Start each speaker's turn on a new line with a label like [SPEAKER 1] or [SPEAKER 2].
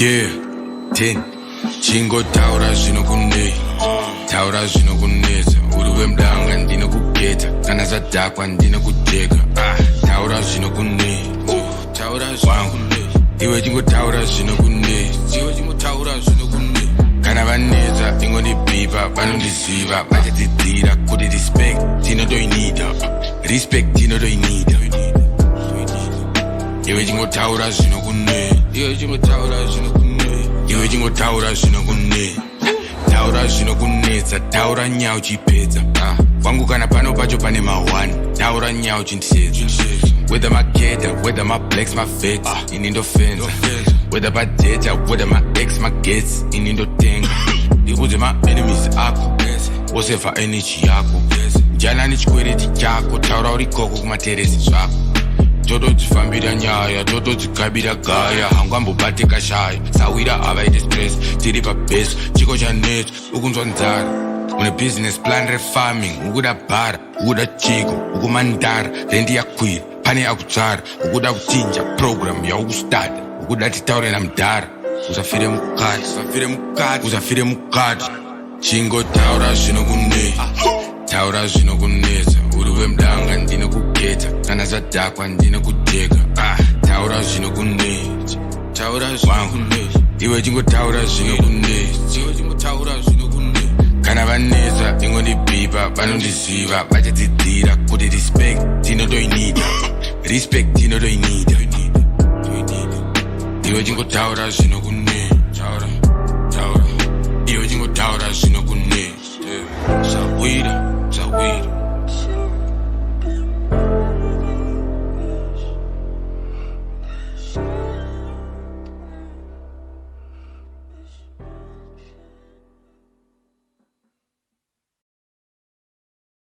[SPEAKER 1] Yeah, 10 친구 타오라 신호군네 타오라 신호군네서 우리 뱀당 안 디는 국게자 가나사 닭과 안 디는 국제가 타오라 신호군네 타오라 신호군네 이외진 거 타오라 신호군네 이외진 거 타오라 신호군네 가나반네자 인건이 비바 마눈이 시바 마제티 디라 코디 리스펙 디너도 이니다 리스펙 디너도 이니다 이외진 거 타오라 신호군네 이외진 거 타오라 신호군네 이외진 거 타오라 신호군네 타오라 신호군네 사 타오라 냐우지 페자 광고 가나 파노 바조 파네 마완 타오라 냐우지 인티세자 Whether my kid, whether my flex, my fits, in Indo fence. Whether my dead, whether my ex, my kids, in Indo thing. It was my enemies, ako. Was if I energy, ako. Jana ni chkwere di chako, taura ori koko kuma teresi swako. Todo di familia nyaya, todo di kabila gaya. Hangwambo bate kashaya, sawira abai distress. Tiri pa best, chico janet, ukunzwa nzara. Una business plan re farming, ukuda bara, ukuda chico, ukumandara, rendi ya queer. Pane akutsara, ukuda kuchinja program ya ukustata, ukuda titaure na mdara. Uzafire mukati, uzafire mukati. Chingo taura shinokune, taura shinokuneza. Uruwe mdanga ndine kuketa, kana za dakwa ndine kujeka. Taura shinokuneza, taura shinokuneza. Iwe chingo taura shinokuneza, iwe chingo taura shinokuneza. Kana vaneza, ingoni biba, vanondisiva, vachatidira, kuti respect, tino doinida. Respect, tino doinida. Iwe chingo taura shinokuneza, taura. Iwe chingo taura shinokuneza.